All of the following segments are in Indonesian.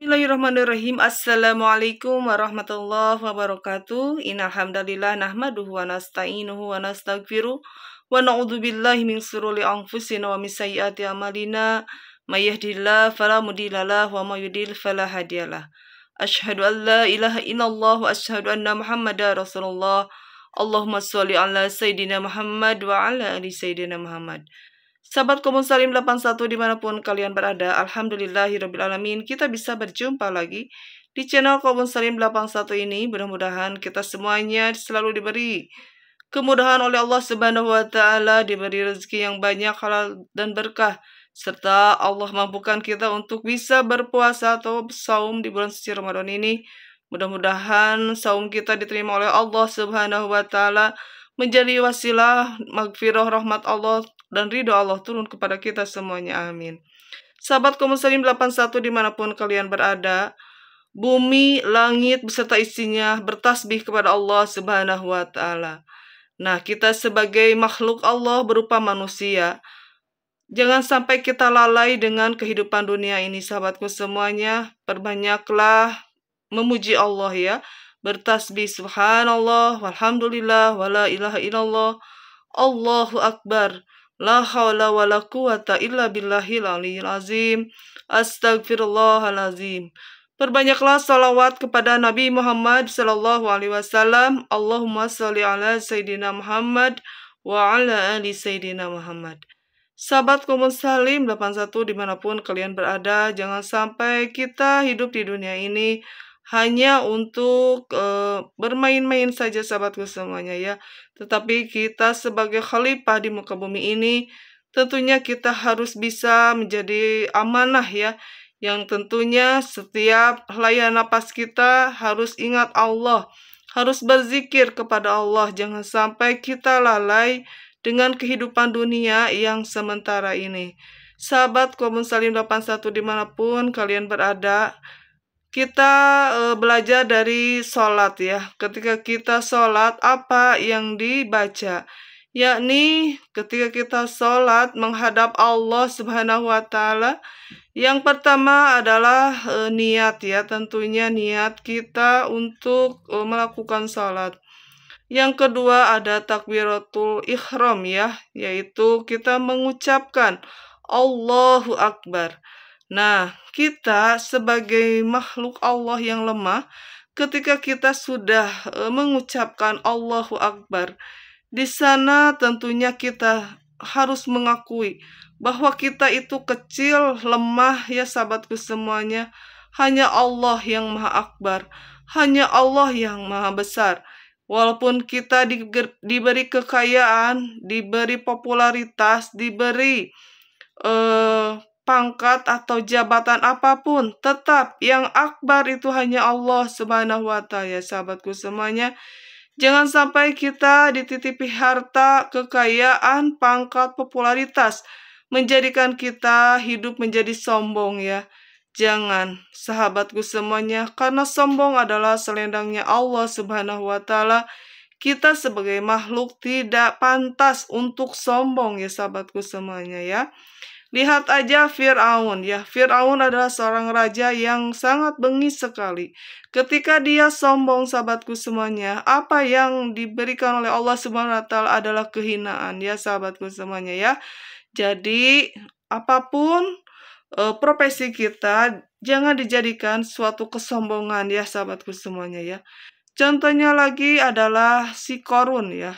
Bismillahirrahmanirrahim. Assalamualaikum warahmatullahi wabarakatuh. Innal hamdalillah nahmaduhu wa nasta'inuhu wa nastaghfiruh wa na'udzubillahi min shururi anfusina wa min sayyiati a'malina. May yahdihillahu fala mudhillalah wa may yudhlil fala hadiyalah. Asyhadu an la ilaha illallah wa asyhadu anna Muhammadar Rasulullah. Allahumma sholli ala sayyidina Muhammad wa ala ali sayyidina Muhammad. Sahabat Kaum Muslim 81 dimanapun kalian berada, alhamdulillahirrabbilalamin, kita bisa berjumpa lagi di channel Kaum Muslim 81 ini. Mudah-mudahan kita semuanya selalu diberi kemudahan oleh Allah Subhanahu wa Ta'ala, diberi rezeki yang banyak, halal dan berkah, serta Allah mampukan kita untuk bisa berpuasa atau saum di bulan suci Ramadan ini. Mudah-mudahan saum kita diterima oleh Allah Subhanahu wa Ta'ala, menjadi wasilah maghfirah rahmat Allah dan ridho Allah turun kepada kita semuanya. Amin. Sahabat Kaum Muslim 81 dimanapun kalian berada, bumi, langit beserta isinya bertasbih kepada Allah Subhanahu wa Ta'ala. Nah, kita sebagai makhluk Allah berupa manusia, jangan sampai kita lalai dengan kehidupan dunia ini, sahabatku semuanya. Perbanyaklah memuji Allah ya, bertasbih subhanallah, walhamdulillah, wala ilaha illallah, Allahu akbar, la haula wala quwata illa billahil aliyil azim, astagfirullahalazim. Perbanyaklah salawat kepada Nabi Muhammad sallallahu alaihi wasallam. Allahumma sholli ala sayyidina Muhammad wa ala ali sayyidina Muhammad. Sahabat Kaum Muslim 81 dimanapun kalian berada, jangan sampai kita hidup di dunia ini hanya untuk bermain-main saja, sahabatku semuanya ya. Tetapi kita sebagai khalifah di muka bumi ini, tentunya kita harus bisa menjadi amanah ya, yang tentunya setiap helayan napas kita harus ingat Allah, harus berzikir kepada Allah. Jangan sampai kita lalai dengan kehidupan dunia yang sementara ini. Sahabat Kaum Muslim 81 dimanapun kalian berada, kita belajar dari sholat ya. Ketika kita sholat, apa yang dibaca? Yakni ketika kita sholat menghadap Allah Subhanahu wa Ta'ala, yang pertama adalah niat ya. Tentunya niat kita untuk melakukan sholat. Yang kedua ada takbiratul ihram ya, yaitu kita mengucapkan Allahu Akbar. Nah, kita sebagai makhluk Allah yang lemah, ketika kita sudah mengucapkan Allahu Akbar, di sana tentunya kita harus mengakui bahwa kita itu kecil, lemah ya sahabatku semuanya. Hanya Allah yang Maha Akbar, hanya Allah yang Maha Besar. Walaupun kita diberi kekayaan, diberi popularitas, diberi pangkat atau jabatan apapun, tetap yang akbar itu hanya Allah Subhanahu wa Ta'ala, sahabatku semuanya. Jangan sampai kita dititipi harta, kekayaan, pangkat, popularitas menjadikan kita hidup menjadi sombong ya. Jangan, sahabatku semuanya, karena sombong adalah selendangnya Allah Subhanahu wa Ta'ala. Kita sebagai makhluk tidak pantas untuk sombong ya, sahabatku semuanya ya. Lihat aja Fir'aun ya. Fir'aun adalah seorang raja yang sangat bengis sekali. Ketika dia sombong, sahabatku semuanya, apa yang diberikan oleh Allah Subhanahu wa Ta'ala adalah kehinaan ya, sahabatku semuanya ya. Jadi apapun profesi kita, jangan dijadikan suatu kesombongan ya, sahabatku semuanya ya. Contohnya lagi adalah si Korun ya.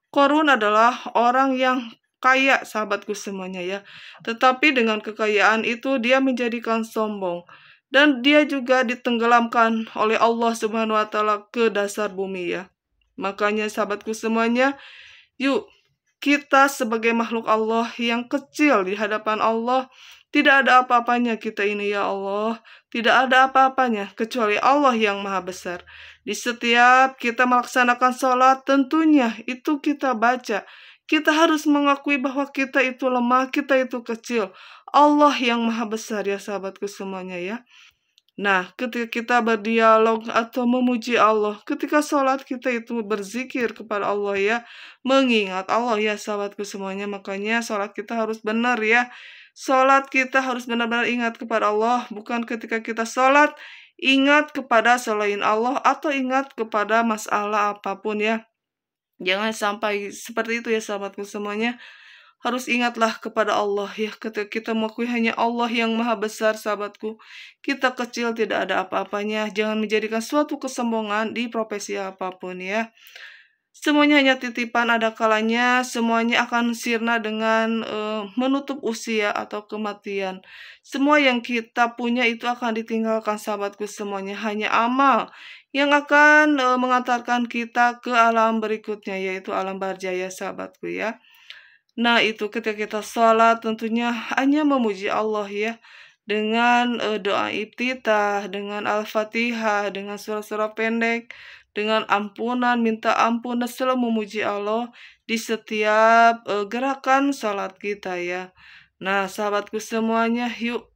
Korun adalah orang yang kaya, sahabatku semuanya ya. Tetapi dengan kekayaan itu dia menjadikan sombong. Dan dia juga ditenggelamkan oleh Allah Subhanahu wa Ta'ala ke dasar bumi ya. Makanya sahabatku semuanya, yuk kita sebagai makhluk Allah yang kecil di hadapan Allah, tidak ada apa-apanya kita ini ya Allah. Tidak ada apa-apanya kecuali Allah yang Maha Besar. Di setiap kita melaksanakan sholat, tentunya itu kita baca. Kita harus mengakui bahwa kita itu lemah, kita itu kecil. Allah yang Maha Besar ya, sahabatku semuanya ya. Nah, ketika kita berdialog atau memuji Allah, ketika sholat kita itu berzikir kepada Allah ya, mengingat Allah ya, sahabatku semuanya. Makanya sholat kita harus benar ya. Sholat kita harus benar-benar ingat kepada Allah, bukan ketika kita sholat ingat kepada selain Allah atau ingat kepada masalah apapun ya. Jangan sampai seperti itu ya sahabatku semuanya. Harus ingatlah kepada Allah ya, ketika kita mengakui hanya Allah yang maha besar sahabatku. Kita kecil tidak ada apa-apanya, jangan menjadikan suatu kesombongan di profesi apapun ya. Semuanya hanya titipan, ada kalanya semuanya akan sirna dengan menutup usia atau kematian. Semua yang kita punya itu akan ditinggalkan sahabatku semuanya, hanya amal yang akan mengantarkan kita ke alam berikutnya, yaitu alam barjaya sahabatku ya. Nah itu ketika kita sholat tentunya hanya memuji Allah ya, dengan doa iftitah, dengan Al-Fatihah, dengan surah-surah pendek, dengan ampunan, minta ampun, dan selalu memuji Allah di setiap gerakan sholat kita ya. Nah sahabatku semuanya, yuk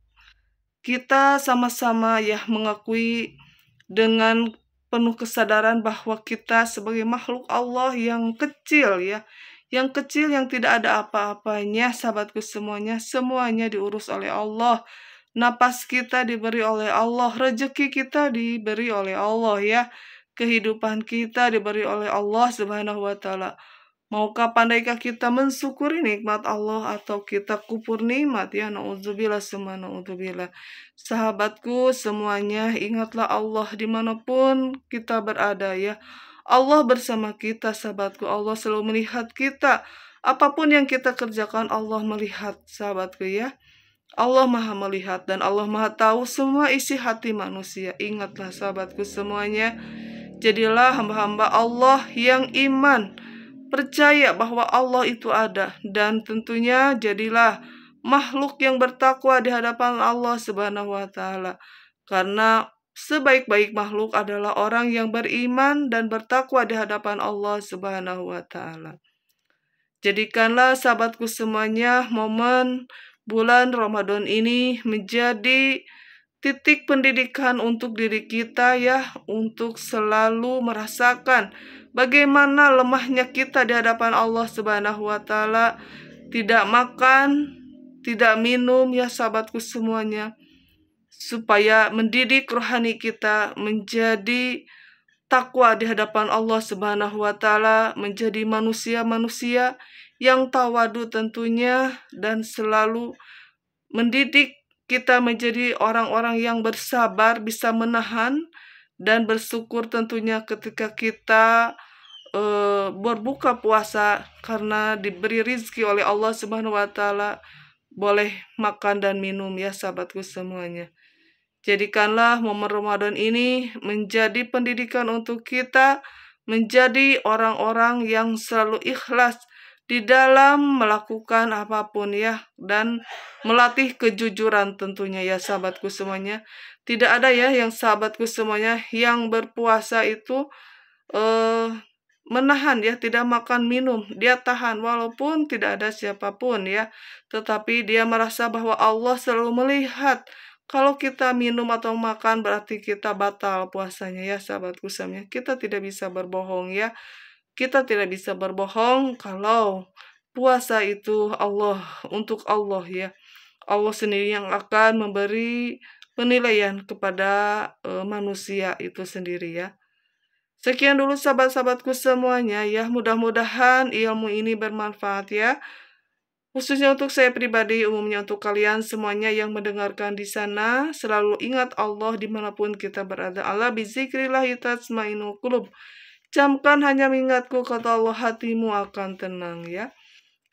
kita sama-sama ya mengakui dengan penuh kesadaran bahwa kita sebagai makhluk Allah yang kecil ya, yang kecil yang tidak ada apa-apanya sahabatku semuanya, semuanya diurus oleh Allah. Napas kita diberi oleh Allah, rezeki kita diberi oleh Allah ya. Kehidupan kita diberi oleh Allah Subhanahu wa taala. Maukah pandaikah kita mensyukuri nikmat Allah atau kita kupur nikmat ya? Nauzubillah summa naudzubillah. Sahabatku semuanya, ingatlah Allah dimanapun kita berada ya. Allah bersama kita sahabatku, Allah selalu melihat kita. Apapun yang kita kerjakan Allah melihat sahabatku ya. Allah maha melihat dan Allah maha tahu semua isi hati manusia. Ingatlah sahabatku semuanya, jadilah hamba-hamba Allah yang iman, percaya bahwa Allah itu ada, dan tentunya jadilah makhluk yang bertakwa di hadapan Allah Subhanahu wa taala. Karena sebaik-baik makhluk adalah orang yang beriman dan bertakwa di hadapan Allah Subhanahu wa taala. Jadikanlah sahabatku semuanya momen bulan Ramadan ini menjadi titik pendidikan untuk diri kita ya, untuk selalu merasakan bagaimana lemahnya kita di hadapan Allah Subhanahu wa taala, tidak makan, tidak minum ya sahabatku semuanya, supaya mendidik rohani kita menjadi takwa di hadapan Allah Subhanahu wa taala, menjadi manusia-manusia yang tawadu tentunya, dan selalu mendidik kita menjadi orang-orang yang bersabar, bisa menahan dan bersyukur tentunya ketika kita berbuka puasa karena diberi rizki oleh Allah Subhanahu wa taala, boleh makan dan minum ya sahabatku semuanya. Jadikanlah momen Ramadan ini menjadi pendidikan untuk kita menjadi orang-orang yang selalu ikhlas di dalam melakukan apapun ya, dan melatih kejujuran tentunya ya sahabatku semuanya. Tidak ada ya yang sahabatku semuanya yang berpuasa itu menahan ya, tidak makan minum, dia tahan walaupun tidak ada siapapun ya, tetapi dia merasa bahwa Allah selalu melihat. Kalau kita minum atau makan berarti kita batal puasanya ya sahabatku semuanya. Kita tidak bisa berbohong ya. Kita tidak bisa berbohong kalau puasa itu Allah, untuk Allah ya. Allah sendiri yang akan memberi penilaian kepada manusia itu sendiri ya. Sekian dulu sahabat-sahabatku semuanya ya. Mudah-mudahan ilmu ini bermanfaat ya. Khususnya untuk saya pribadi, umumnya untuk kalian semuanya yang mendengarkan di sana, selalu ingat Allah dimanapun kita berada. Allah bizikrillahi tatma'innul qulub. Camkan hanya mengingatku, kata Allah, hatimu akan tenang ya.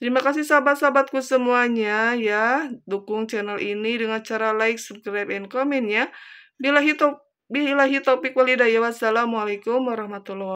Terima kasih sahabat-sahabatku semuanya ya. Dukung channel ini dengan cara like, subscribe, and komen ya. Billahi taufiq wal hidayah. Wassalamualaikum warahmatullahi wabarakatuh.